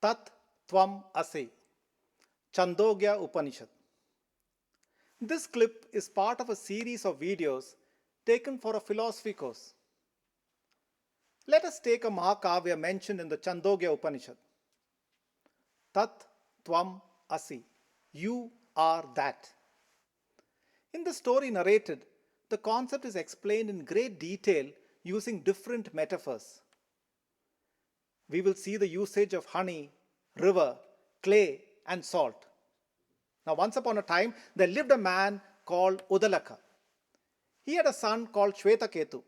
Tat Tvam Asi, Chandogya Upanishad. This clip is part of a series of videos taken for a philosophy course. Let us take a mahakavya mentioned in the Chandogya Upanishad. Tat Tvam Asi, you are that. In the story narrated, the concept is explained in great detail using different metaphors. We will see the usage of honey, river, clay, and salt. Now, once upon a time, there lived a man called Udalaka. He had a son called Shvetaketu.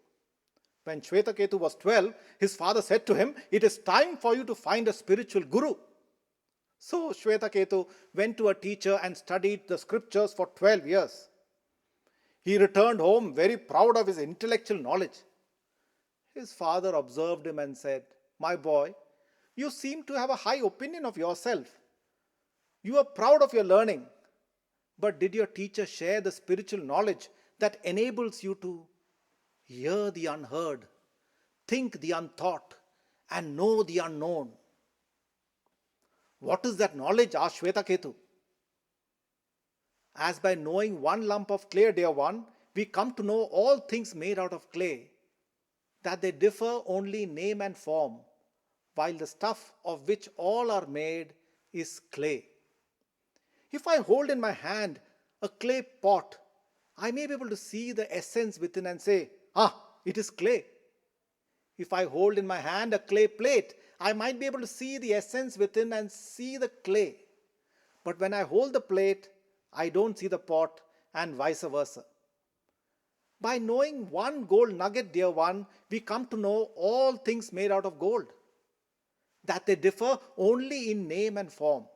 When Shvetaketu was 12, his father said to him, "It is time for you to find a spiritual guru." So Shvetaketu went to a teacher and studied the scriptures for 12 years. He returned home very proud of his intellectual knowledge. His father observed him and said, "My boy, you seem to have a high opinion of yourself. You are proud of your learning, but did your teacher share the spiritual knowledge that enables you to hear the unheard, think the unthought, and know the unknown?" "What is that knowledge?" asked Shvetaketu. "As by knowing one lump of clay, dear one, we come to know all things made out of clay, that they differ only in name and form, while the stuff of which all are made is clay. If I hold in my hand a clay pot, I may be able to see the essence within and say, 'it is clay.' If I hold in my hand a clay plate, I might be able to see the essence within and see the clay. But when I hold the plate, I don't see the pot, and vice versa. By knowing one gold nugget, dear one, we come to know all things made out of gold, that they differ only in name and form,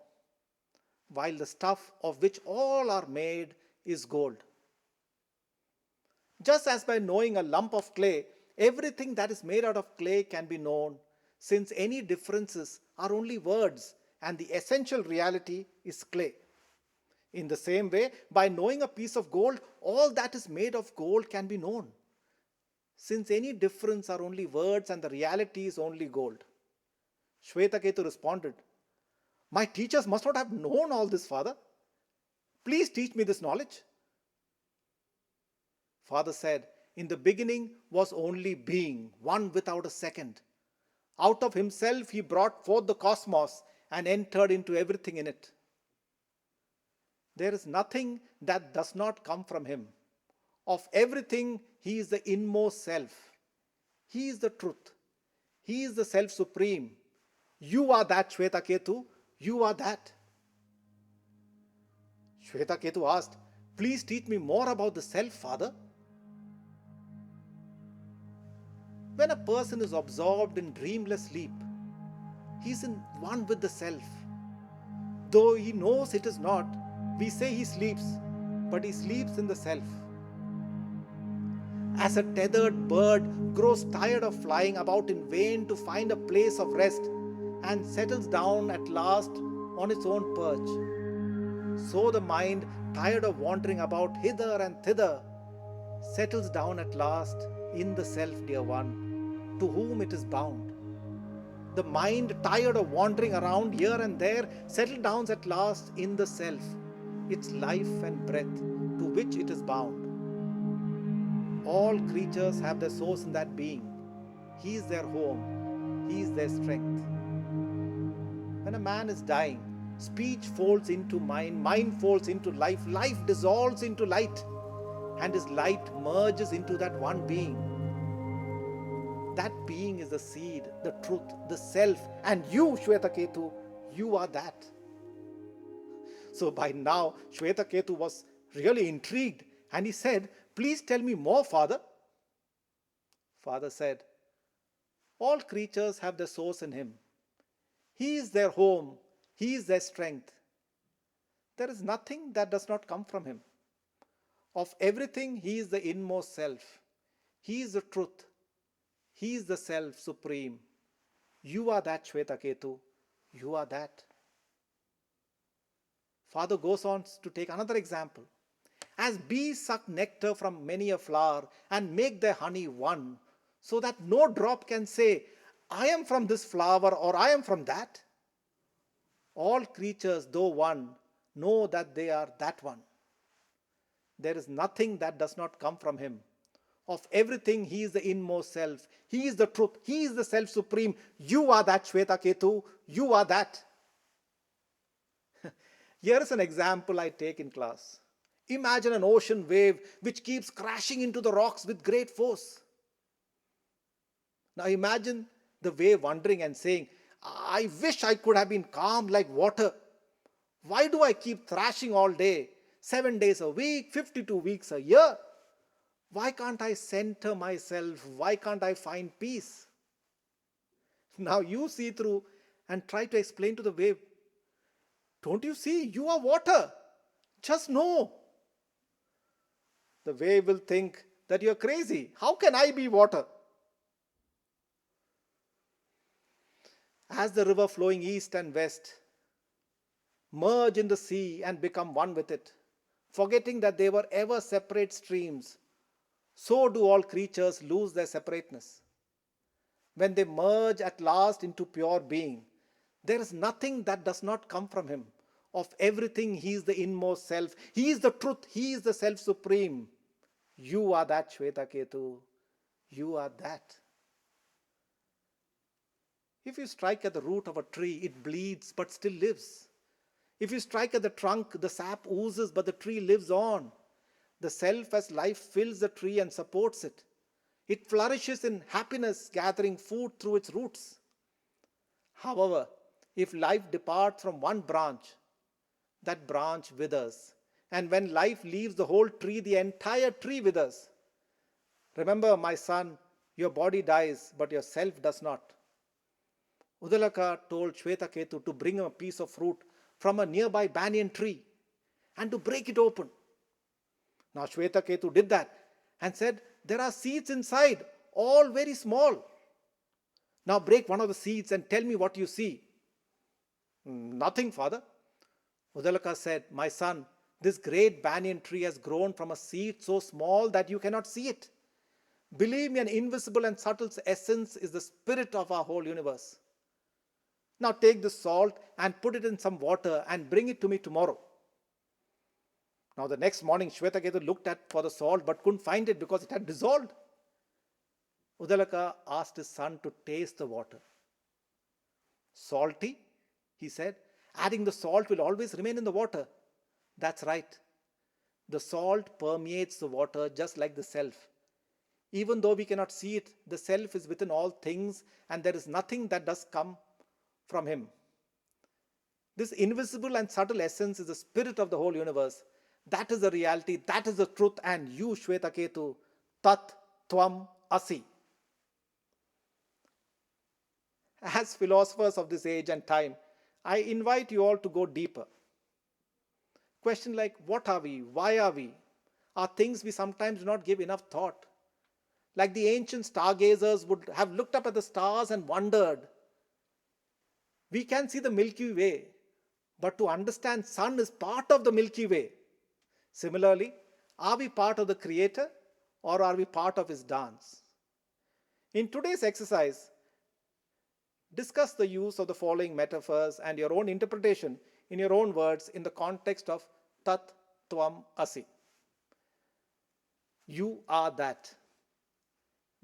while the stuff of which all are made is gold. Just as by knowing a lump of clay, everything that is made out of clay can be known, since any differences are only words and the essential reality is clay. In the same way, by knowing a piece of gold, all that is made of gold can be known, since any difference are only words and the reality is only gold." Shvetaketu responded, "My teachers must not have known all this, father. Please teach me this knowledge." Father said, "In the beginning was only being, one without a second. Out of himself he brought forth the cosmos and entered into everything in it. There is nothing that does not come from him. Of everything he is the inmost self. He is the truth. He is the self supreme. You are that, Shvetaketu. You are that." Shvetaketu asked, "Please teach me more about the self, father." When a person is absorbed in dreamless sleep, he is in one with the self. Though he knows it is not, we say he sleeps, but he sleeps in the self. As a tethered bird grows tired of flying about in vain to find a place of rest and settles down at last on its own perch, so the mind, tired of wandering about hither and thither, settles down at last in the self, dear one, to whom it is bound. The mind, tired of wandering around here and there, settles down at last in the self, its life and breath, to which it is bound. All creatures have their source in that being. He is their home. He is their strength. When a man is dying, speech folds into mind, mind folds into life, life dissolves into light, and his light merges into that one being. That being is the seed, the truth, the self, and you, Shvetaketu, you are that. So by now, Shvetaketu was really intrigued, and he said, "Please tell me more, father." Father said, "All creatures have their source in him. He is their home. He is their strength. There is nothing that does not come from him. Of everything, he is the inmost self. He is the truth. He is the self supreme. You are that, Shvetaketu. You are that." Father goes on to take another example. As bees suck nectar from many a flower and make their honey one, so that no drop can say, "I am from this flower," or "I am from that." All creatures, though one, know that they are that one. There is nothing that does not come from him. Of everything, he is the inmost self. He is the truth. He is the self supreme. You are that, Shvetaketu. You are that. Here is an example I take in class. Imagine an ocean wave which keeps crashing into the rocks with great force. Now imagine the wave wondering and saying, I wish I could have been calm like water. Why do I keep thrashing all day? 7 days a week, 52 weeks a year. Why can't I center myself? Why can't I find peace? Now you see through and try to explain to the wave. Don't you see? You are water. Just know. The wave will think that you are crazy. How can I be water? As the river flowing east and west merge in the sea and become one with it, forgetting that they were ever separate streams, so do all creatures lose their separateness. When they merge at last into pure being, there is nothing that does not come from him. Of everything, he is the inmost self. He is the truth. He is the self supreme. You are that, Shvetaketu. You are that. If you strike at the root of a tree, it bleeds but still lives. If you strike at the trunk, the sap oozes but the tree lives on. The self as life fills the tree and supports it. It flourishes in happiness, gathering food through its roots. However, if life departs from one branch, that branch withers. And when life leaves the whole tree, the entire tree withers. Remember, my son, your body dies, but your self does not. Udalaka told Shvetaketu to bring a piece of fruit from a nearby banyan tree and to break it open. Now Shvetaketu did that and said, there are seeds inside, all very small. Now break one of the seeds and tell me what you see. Nothing, father. Udalaka said, my son, this great banyan tree has grown from a seed so small that you cannot see it. Believe me, an invisible and subtle essence is the spirit of our whole universe. Now take this salt and put it in some water and bring it to me tomorrow. Now the next morning, Shvetaketu looked for the salt but couldn't find it because it had dissolved. Udalaka asked his son to taste the water. Salty, he said. Adding the salt will always remain in the water. That's right. The salt permeates the water just like the self. Even though we cannot see it, the self is within all things and there is nothing that does come from him. This invisible and subtle essence is the spirit of the whole universe. That is the reality, that is the truth, and you, Shvetaketu, Tat Tvam Asi. As philosophers of this age and time, I invite you all to go deeper. Questions like, what are we? Why are we? Are things we sometimes do not give enough thought. Like the ancient stargazers would have looked up at the stars and wondered. We can see the Milky Way, but to understand sun is part of the Milky Way. Similarly, are we part of the Creator or are we part of his dance? In today's exercise, discuss the use of the following metaphors and your own interpretation in your own words in the context of Tat Tvam Asi. You are that.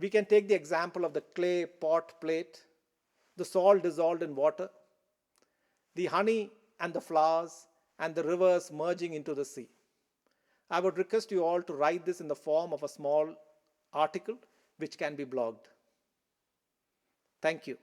We can take the example of the clay pot plate, the salt dissolved in water, the honey and the flowers, and the rivers merging into the sea. I would request you all to write this in the form of a small article which can be blogged. Thank you.